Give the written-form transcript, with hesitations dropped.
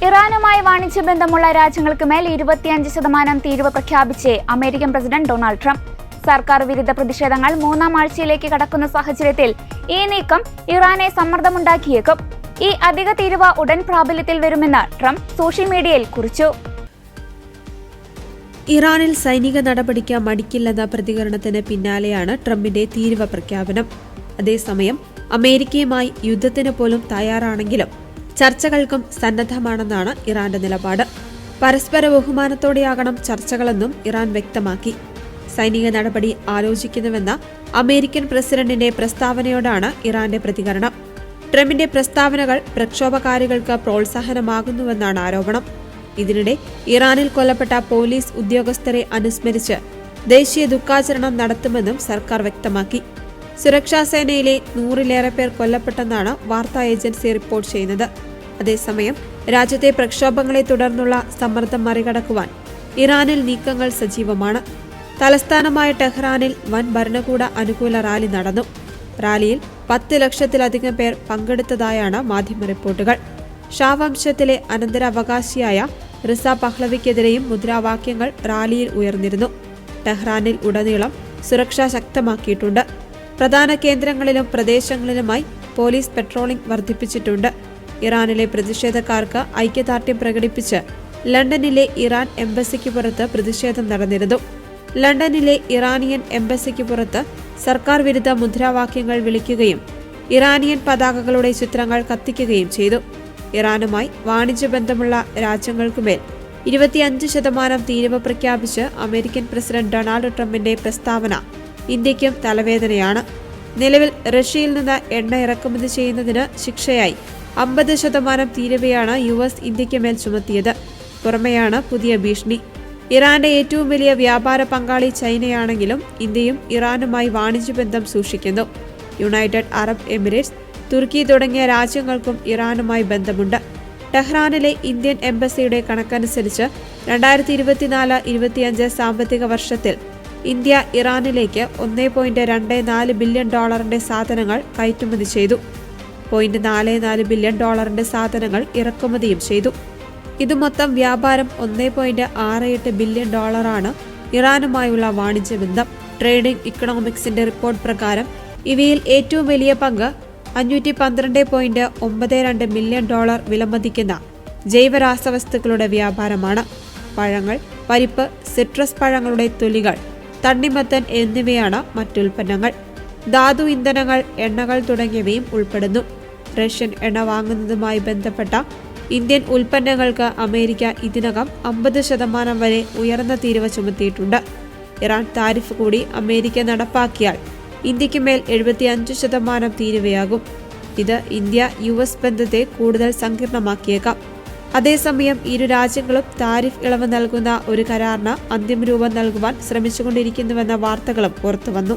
ഇറാനുമായി വാണിജ്യ ബന്ധമുള്ള രാജ്യങ്ങൾക്ക് മേൽ 25% തീരുവ പ്രഖ്യാപിച്ച് അമേരിക്കൻ പ്രസിഡന്റ് ഡൊണാൾഡ് ട്രംപ്. സർക്കാർ വിരുദ്ധ പ്രതിഷേധങ്ങൾ മൂന്നാം ആഴ്ചയിലേക്ക് കടക്കുന്ന സാഹചര്യത്തിൽ ഈ നീക്കം ഇറാനെ സമ്മർദ്ദമുണ്ടാക്കിയേക്കും. ഈ അധിക തീരുവ ഉടൻ പ്രാബല്യത്തിൽ വരുമെന്ന് ട്രംപ് സോഷ്യൽ മീഡിയയിൽ കുറിച്ചു. ഇറാനിൽ സൈനിക നടപടിക്ക് മടിക്കില്ലെന്ന പ്രതികരണത്തിന് പിന്നാലെയാണ് ട്രംപിന്റെ തീരുവ പ്രഖ്യാപനം. അതേസമയം അമേരിക്കയുമായി യുദ്ധത്തിന് പോലും തയ്യാറാണെങ്കിലും ചർച്ചകൾക്കും സന്നദ്ധമാണെന്നാണ് ഇറാന്റെ നിലപാട്. പരസ്പര ബഹുമാനത്തോടെയാകണം ചർച്ചകളെന്നും ഇറാൻ വ്യക്തമാക്കി. സൈനിക നടപടി ആലോചിക്കുന്നുവെന്ന അമേരിക്കൻ പ്രസിഡന്റിന്റെ പ്രസ്താവനയോടാണ് ഇറാന്റെ പ്രതികരണം. ട്രംപിന്റെ പ്രസ്താവനകൾ പ്രക്ഷോഭകാരികൾക്ക് പ്രോത്സാഹനമാകുന്നുവെന്നാണ് ആരോപണം. ഇതിനിടെ ഇറാനിൽ കൊല്ലപ്പെട്ട പോലീസ് ഉദ്യോഗസ്ഥരെ അനുസ്മരിച്ച് ദേശീയ ദുഃഖാചരണം നടത്തുമെന്നും സർക്കാർ വ്യക്തമാക്കി. സുരക്ഷാ സേനയിലെ 100-ലേറെ പേർ കൊല്ലപ്പെട്ടെന്നാണ് വാർത്താ ഏജൻസി റിപ്പോർട്ട് ചെയ്യുന്നത്. അതേസമയം രാജ്യത്തെ പ്രക്ഷോഭങ്ങളെ തുടർന്നുള്ള സമ്മർദ്ദം മറികടക്കുവാൻ ഇറാനിൽ നീക്കങ്ങൾ സജീവമാണ്. തലസ്ഥാനമായ ടെഹ്റാനിൽ വൻ ഭരണകൂട അനുകൂല റാലി നടന്നു. റാലിയിൽ 10 ലക്ഷത്തിലധികം പേർ പങ്കെടുത്തതായാണ് മാധ്യമ റിപ്പോർട്ടുകൾ. ഷാ വംശത്തിലെ അനന്തരാവകാശിയായ റിസ പഹ്ലവിക്കെതിരെയും മുദ്രാവാക്യങ്ങൾ റാലിയിൽ ഉയർന്നിരുന്നു. ടെഹ്റാനിൽ ഉടനീളം സുരക്ഷ ശക്തമാക്കിയിട്ടുണ്ട്. പ്രധാന കേന്ദ്രങ്ങളിലും പ്രദേശങ്ങളിലുമായി പോലീസ് പെട്രോളിംഗ് വർദ്ധിപ്പിച്ചിട്ടുണ്ട്. ഇറാനിലെ പ്രതിഷേധക്കാർക്ക് ഐക്യദാർഢ്യം പ്രകടിപ്പിച്ച് ലണ്ടനിലെ ഇറാൻ എംബസിക്ക് പുറത്ത് പ്രതിഷേധം നടന്നിരുന്നു. ലണ്ടനിലെ ഇറാനിയൻ എംബസിക്ക് പുറത്ത് സർക്കാർ വിരുദ്ധ മുദ്രാവാക്യങ്ങൾ വിളിക്കുകയും ഇറാനിയൻ പതാകകളുടെ ചിത്രങ്ങൾ കത്തിക്കുകയും ചെയ്തു. ഇറാനുമായി വാണിജ്യ ബന്ധമുള്ള രാജ്യങ്ങൾക്കുമേൽ 25% തീരുവ പ്രഖ്യാപിച്ച് അമേരിക്കൻ പ്രസിഡന്റ് ഡൊണാൾഡ് ട്രംപിന്റെ പ്രസ്താവന ഇന്ത്യയ്ക്കും തലവേദനയാണ്. നിലവിൽ റഷ്യയിൽ നിന്ന് എണ്ണ ഇറക്കുമതി ചെയ്യുന്നതിന് ശിക്ഷയായി 50% തീരുവയാണ് US ഇന്ത്യയ്ക്ക് മേൽ ചുമത്തിയത്. പുറമെയാണ് പുതിയ ഭീഷണി. ഇറാന്റെ ഏറ്റവും വലിയ വ്യാപാര പങ്കാളി ചൈനയാണെങ്കിലും ഇന്ത്യയും ഇറാനുമായി വാണിജ്യബന്ധം സൂക്ഷിക്കുന്നു. യുണൈറ്റഡ് അറബ് എമിറേറ്റ്സ്, തുർക്കി തുടങ്ങിയ രാജ്യങ്ങൾക്കും ഇറാനുമായി ബന്ധമുണ്ട്. ടെഹ്റാനിലെ ഇന്ത്യൻ എംബസിയുടെ കണക്കനുസരിച്ച് 2024-25 സാമ്പത്തിക വർഷത്തിൽ ഇന്ത്യ ഇറാനിലേക്ക് $1.24 ബില്യൺ സാധനങ്ങൾ കയറ്റുമതി ചെയ്തു. $0.44 ബില്യൺ സാധനങ്ങൾ ഇറക്കുമതിയും ചെയ്തു. ഇത് മൊത്തം വ്യാപാരം $1.68 ബില്യൺ ഇറാനുമായുള്ള വാണിജ്യ ബന്ധം. ട്രേഡിംഗ് ഇക്കണോമിക്സിന്റെ റിപ്പോർട്ട് പ്രകാരം ഇവയിൽ ഏറ്റവും വലിയ പങ്ക് $512.92 മില്യൺ വിലമതിക്കുന്ന ജൈവരാസവസ്തുക്കളുടെ വ്യാപാരമാണ്. പഴങ്ങൾ, പരിപ്പ്, സിട്രസ് പഴങ്ങളുടെ തൊലികൾ, തണ്ണിമത്തൻ എന്നിവയാണ് മറ്റുൽപ്പന്നങ്ങൾ. ധാതു ഇന്ധനങ്ങൾ, എണ്ണകൾ തുടങ്ങിയവയും ഉൾപ്പെടുന്നു. റഷ്യൻ എണ്ണ വാങ്ങുന്നതുമായി ബന്ധപ്പെട്ട ഇന്ത്യൻ ഉൽപ്പന്നങ്ങൾക്ക് അമേരിക്ക ഇതിനകം 50% വരെ ഉയർന്ന തീരുവ ചുമത്തിയിട്ടുണ്ട്. ഇറാൻ താരിഫ് കൂടി അമേരിക്ക നടപ്പാക്കിയാൽ ഇന്ത്യക്ക് മേൽ 75% തീരുവയാകും. ഇത് ഇന്ത്യ US ബന്ധത്തെ കൂടുതൽ സങ്കീർണമാക്കിയേക്കാം. അതേസമയം ഇരു രാജ്യങ്ങളും താരിഫ് ഇളവ് നൽകുന്ന ഒരു കരാറിന് അന്തിമ രൂപം നൽകുവാൻ ശ്രമിച്ചുകൊണ്ടിരിക്കുന്നുവെന്ന വാർത്തകളും പുറത്തുവന്നു.